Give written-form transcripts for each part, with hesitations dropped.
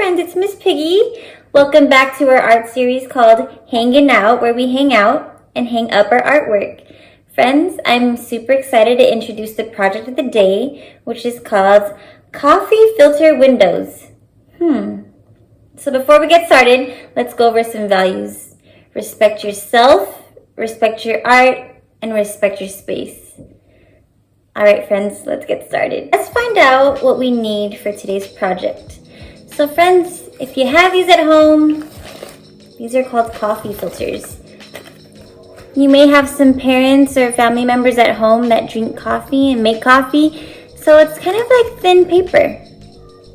friends, it's Miss Piggy. Welcome back to our art series called Hangin' Out, where we hang out and hang up our artwork. Friends, I'm super excited to introduce the project of the day, which is called Coffee Filter Windows. So before we get started, let's go over some values. Respect yourself, respect your art, and respect your space. Alright friends, let's get started. Let's find out what we need for today's project. So friends, if you have these at home, these are called coffee filters. You may have some parents or family members at home that drink coffee and make coffee, so it's kind of like thin paper.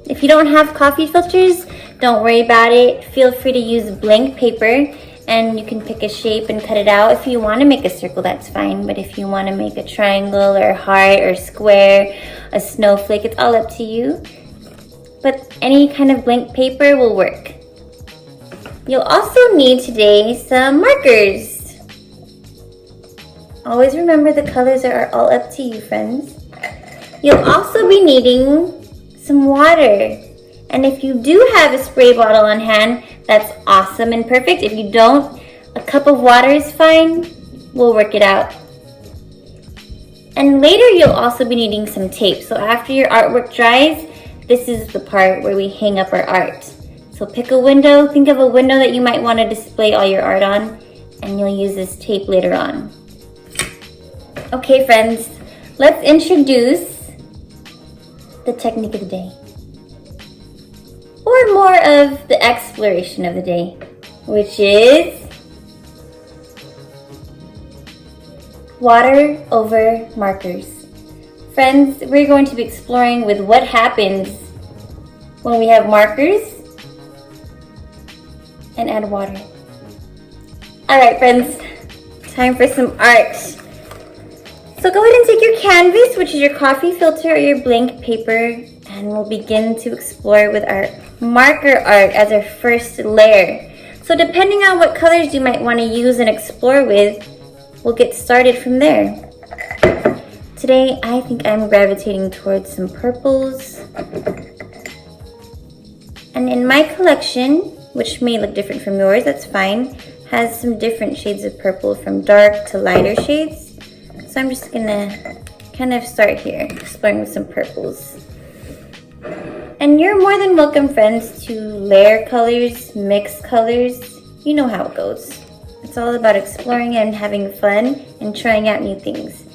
If you don't have coffee filters, don't worry about it. Feel free to use blank paper and you can pick a shape and cut it out. If you want to make a circle, that's fine, but if you want to make a triangle or a heart or square, a snowflake, it's all up to you. But any kind of blank paper will work. You'll also need today some markers. Always remember the colors are all up to you, friends. You'll also be needing some water. And if you do have a spray bottle on hand, that's awesome and perfect. If you don't, a cup of water is fine. We'll work it out. And later you'll also be needing some tape. So after your artwork dries, this is the part where we hang up our art. So pick a window, think of a window that you might want to display all your art on, and you'll use this tape later on. Okay friends, let's introduce the technique of the day. Or more of the exploration of the day, which is water over markers. Friends, we're going to be exploring with what happens when we have markers and add water. Alright friends, time for some art. So go ahead and take your canvas, which is your coffee filter or your blank paper, and we'll begin to explore with our marker art as our first layer. So depending on what colors you might want to use and explore with, we'll get started from there. Today, I think I'm gravitating towards some purples. And in my collection, which may look different from yours, that's fine, has some different shades of purple from dark to lighter shades. So I'm just gonna kind of start here, exploring with some purples. And you're more than welcome, friends, to layer colors, mix colors. You know how it goes. It's all about exploring and having fun and trying out new things.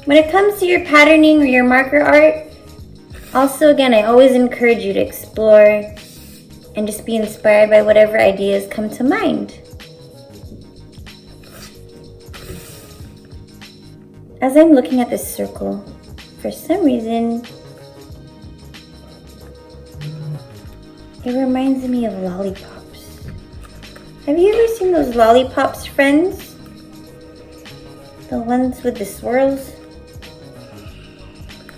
When it comes to your patterning or your marker art, also again, I always encourage you to explore and just be inspired by whatever ideas come to mind. As I'm looking at this circle, for some reason, it reminds me of lollipops. Have you ever seen those lollipops, friends? The ones with the swirls?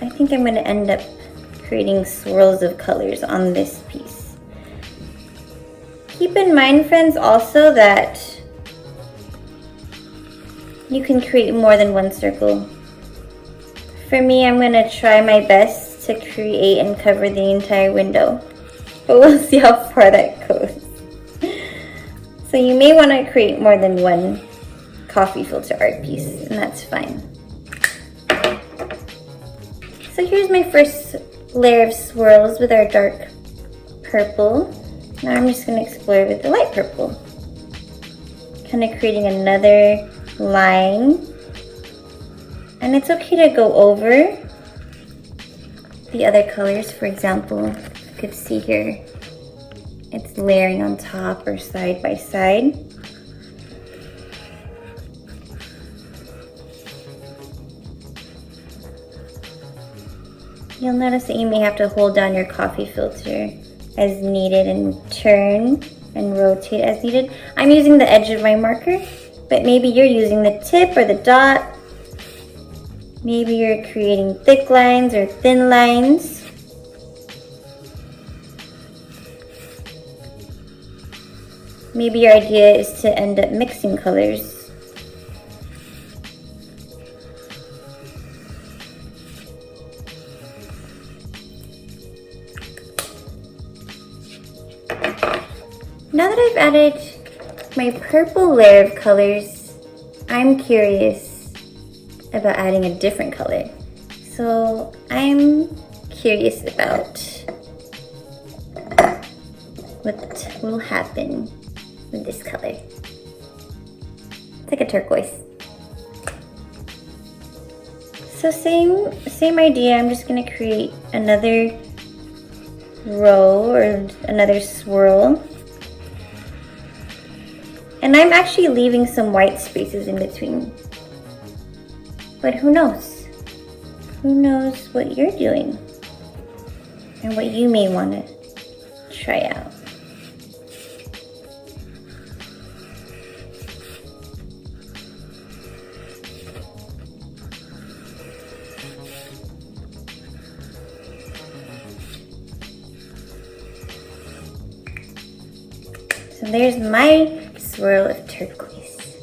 I think I'm going to end up creating swirls of colors on this piece. Keep in mind, friends, also that you can create more than one circle. For me, I'm going to try my best to create and cover the entire window, but we'll see how far that goes. So you may want to create more than one coffee filter art piece, and that's fine. So here's my first layer of swirls with our dark purple. Now I'm just going to explore with the light purple. Kind of creating another line. And it's okay to go over the other colors. For example, you could see here, it's layering on top or side by side. You'll notice that you may have to hold down your coffee filter as needed and turn and rotate as needed. I'm using the edge of my marker, but maybe you're using the tip or the dot. Maybe you're creating thick lines or thin lines. Maybe your idea is to end up mixing colors. now that I've added my purple layer of colors, I'm curious about adding a different color. So I'm curious about what will happen with this color. It's like a turquoise. So same idea, I'm just gonna create another row or another swirl. And I'm actually leaving some white spaces in between. But who knows? Who knows what you're doing and what you may want to try out. So there's my swirl of turquoise.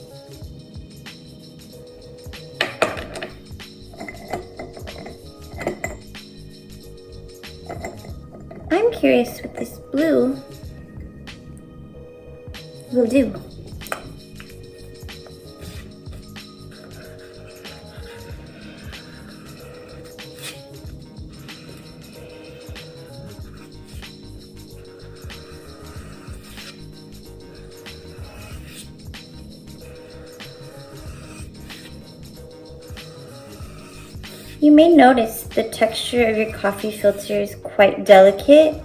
I'm curious what this blue will do. You may notice the texture of your coffee filter is quite delicate,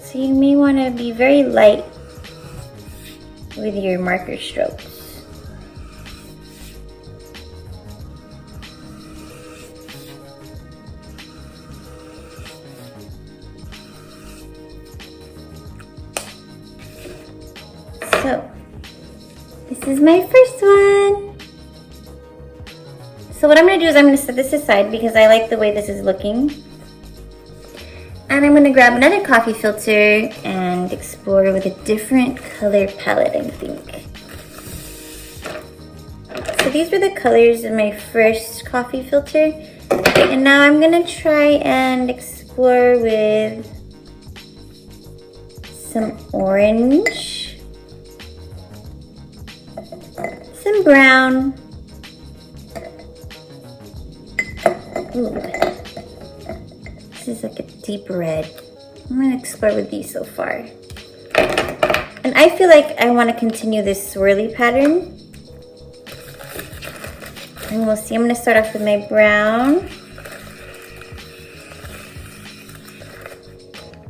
so you may want to be very light with your marker strokes. So, this is my first one. So what I'm going to do is I'm going to set this aside because I like the way this is looking. And I'm going to grab another coffee filter and explore with a different color palette, I think. So these were the colors in my first coffee filter. And now I'm going to try and explore with some orange, some brown. Ooh, this is like a deep red. I'm gonna explore with these so far. And I feel like I want to continue this swirly pattern. And we'll see, I'm gonna start off with my brown.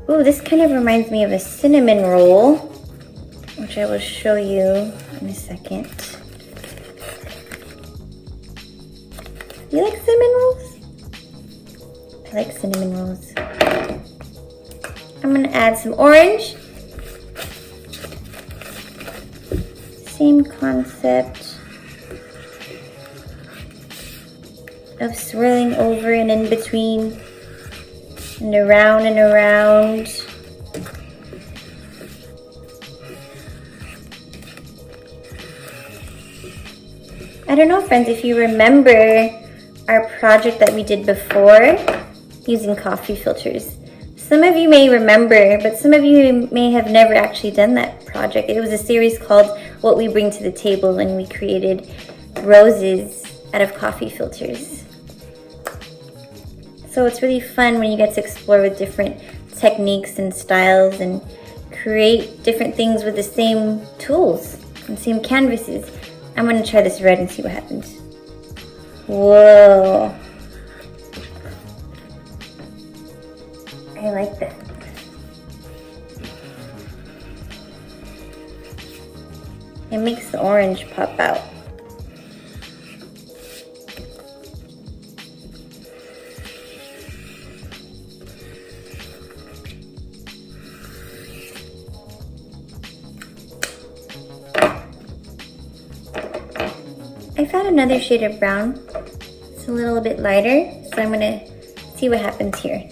Ooh, this kind of reminds me of a cinnamon roll, which I will show you in a second. You like cinnamon rolls? I like cinnamon rolls. I'm gonna add some orange. Same concept of swirling over and in between and around and around. I don't know, friends, if you remember our project that we did before using coffee filters. Some of you may remember, but some of you may have never actually done that project. It was a series called What We Bring to the Table, and we created roses out of coffee filters. So it's really fun when you get to explore with different techniques and styles and create different things with the same tools and same canvases. I'm gonna try this red and see what happens. Whoa. I like that. It makes the orange pop out. I found another shade of brown. It's a little bit lighter, so I'm gonna see what happens here.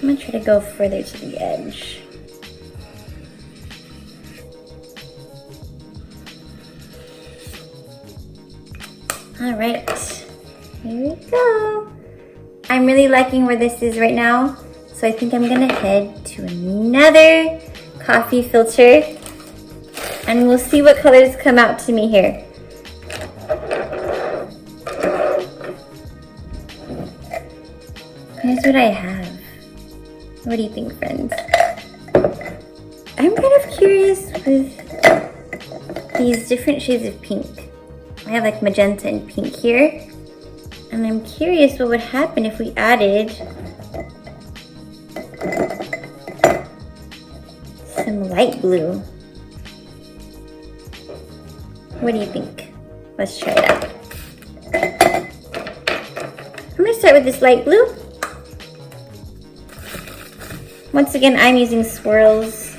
I'm gonna try to go further to the edge. All right, here we go. I'm really liking where this is right now, so I think I'm gonna head to another coffee filter and we'll see what colors come out to me here. Here's what I have. What do you think, friends? I'm kind of curious with these different shades of pink. I have like magenta and pink here. And I'm curious what would happen if we added some light blue. What do you think? Let's try it out. I'm gonna start with this light blue. Once again, I'm using swirls.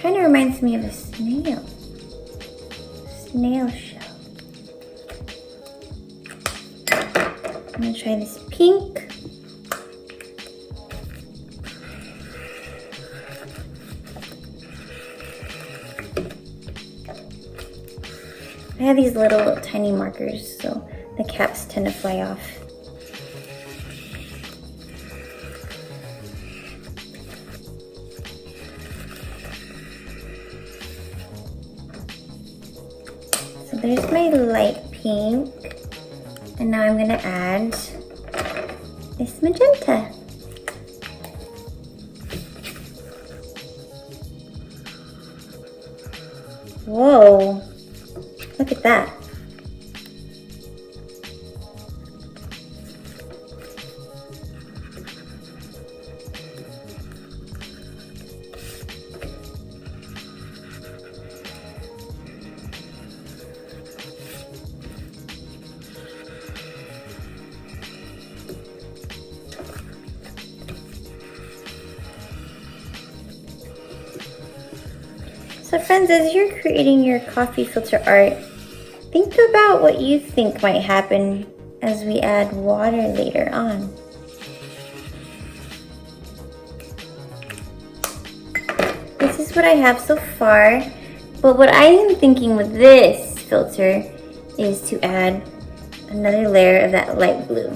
Kind of reminds me of a snail. Snail shell. I'm gonna try this pink. I have these little tiny markers, so the caps tend to fly off. So there's my light pink, and now I'm gonna add this magenta. Whoa, look at that. So friends, as you're creating your coffee filter art, think about what you think might happen as we add water later on. This is what I have so far, but what I am thinking with this filter is to add another layer of that light blue.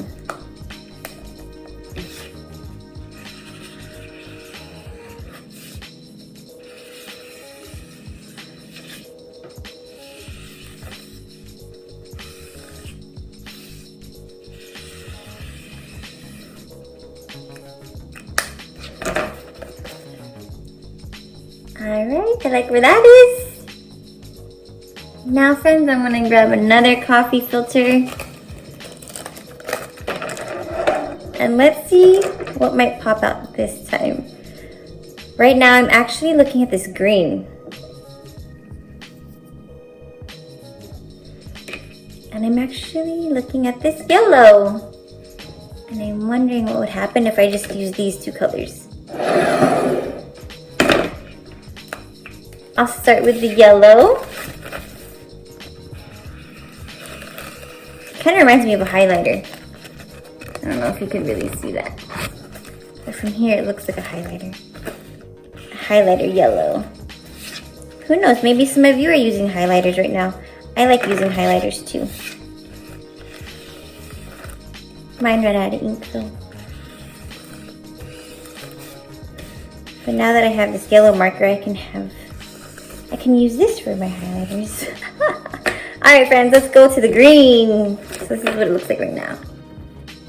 Alright, I like where that is. Now friends, I'm gonna grab another coffee filter. And let's see what might pop out this time. Right now I'm actually looking at this green. And I'm actually looking at this yellow. And I'm wondering what would happen if I just use these two colors. I'll start with the yellow. Kind of reminds me of a highlighter. I don't know if you could really see that. But from here it looks like a highlighter. A highlighter yellow. Who knows, maybe some of you are using highlighters right now. I like using highlighters too. Mine ran out of ink though. But now that I have this yellow marker, I can use this for my highlighters. Alright friends, let's go to the green. So this is what it looks like right now.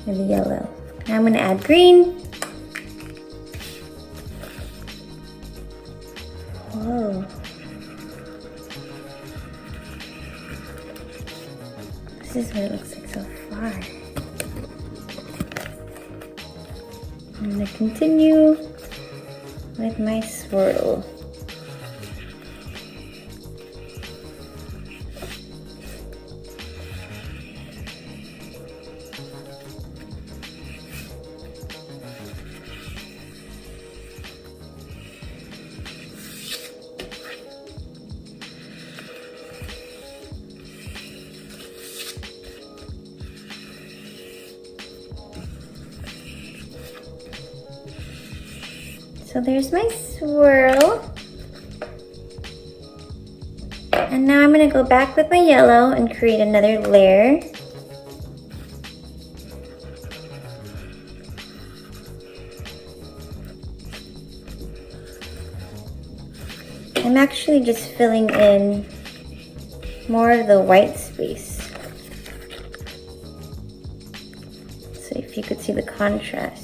And the yellow. Now I'm going to add green. Whoa. This is what it looks like so far. I'm going to continue with my swirl. So there's my swirl. And now I'm gonna go back with my yellow and create another layer. I'm actually just filling in more of the white space. So if you could see the contrast.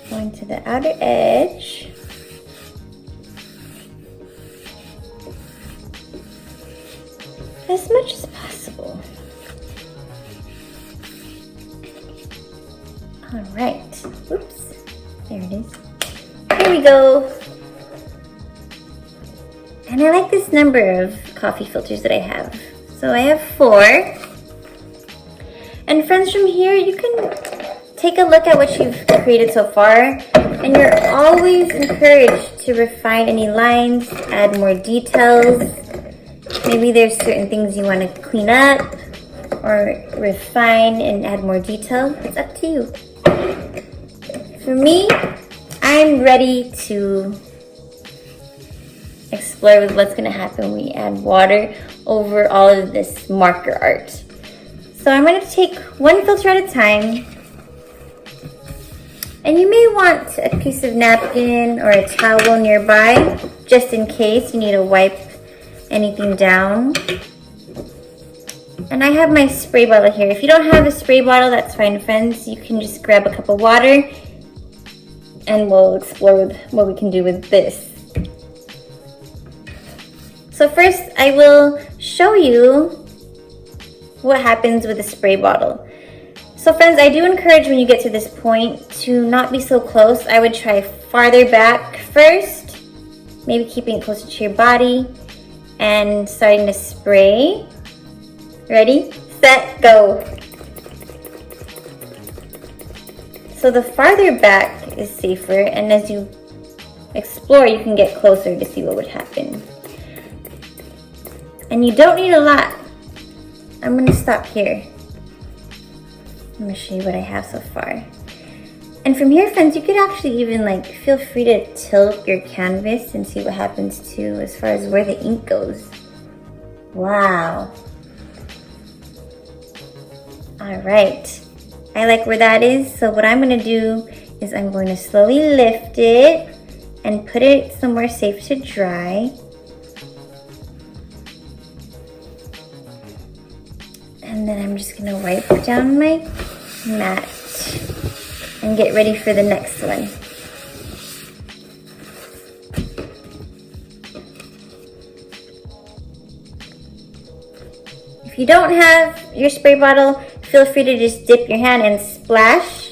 Going to the outer edge. As much as possible. All right. Oops. There it is. Here we go. And I like this number of coffee filters that I have. So I have 4. And friends, from here you can take a look at what you've created so far, and you're always encouraged to refine any lines, add more details. Maybe there's certain things you want to clean up or refine and add more detail. It's up to you. For me, I'm ready to explore with what's going to happen when we add water over all of this marker art. So I'm going to take one filter at a time. And you may want a piece of napkin or a towel nearby, just in case you need to wipe anything down. And I have my spray bottle here. If you don't have a spray bottle, that's fine, friends. You can just grab a cup of water and we'll explore with what we can do with this. So first, I will show you what happens with a spray bottle. So friends, I do encourage when you get to this point to not be so close. I would try farther back first, maybe keeping it closer to your body and starting to spray. Ready, set, go. So the farther back is safer, and as you explore, you can get closer to see what would happen. And you don't need a lot. I'm gonna stop here. I'm gonna show you what I have so far. And from here, friends, you could actually even feel free to tilt your canvas and see what happens too as far as where the ink goes. Wow. All right. I like where that is. So what I'm gonna do is I'm going to slowly lift it and put it somewhere safe to dry. And then I'm just gonna wipe down my mat and get ready for the next one. If you don't have your spray bottle, feel free to just dip your hand and splash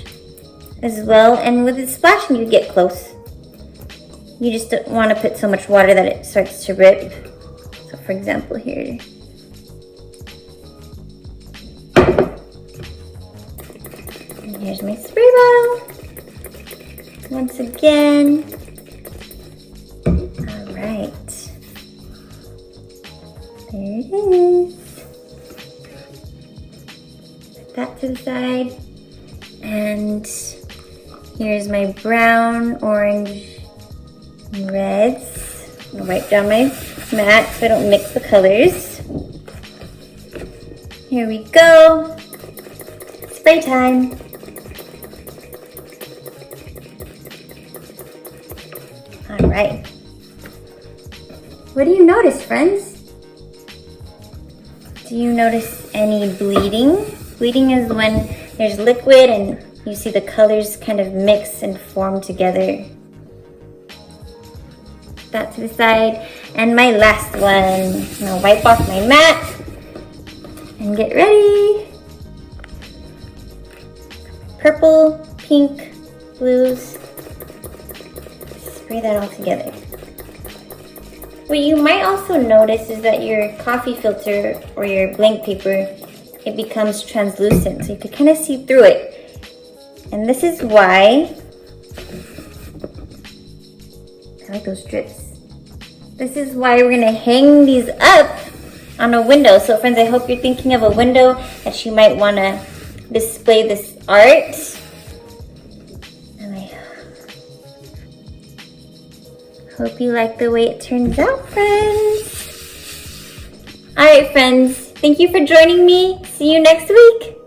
as well. And with the splashing, you get close. You just don't want to put so much water that it starts to rip. So for example here. Here's my spray bottle. Once again. All right. There it is. Put that to the side. And here's my brown, orange, and reds. I'm gonna wipe down my mat so I don't mix the colors. Here we go. Spray time. All right. What do you notice, friends? Do you notice any bleeding? Bleeding is when there's liquid and you see the colors kind of mix and form together. That to the side. And my last one. I'm gonna wipe off my mat and get ready. purple, pink, blues. Spray that all together. What you might also notice is that your coffee filter or your blank paper, it becomes translucent, so you can kind of see through it. And this is why, I like those drips. This is why we're gonna hang these up on a window. So friends, I hope you're thinking of a window that you might wanna display this art. And I hope you like the way it turns out, friends. All right, friends, thank you for joining me. See you next week.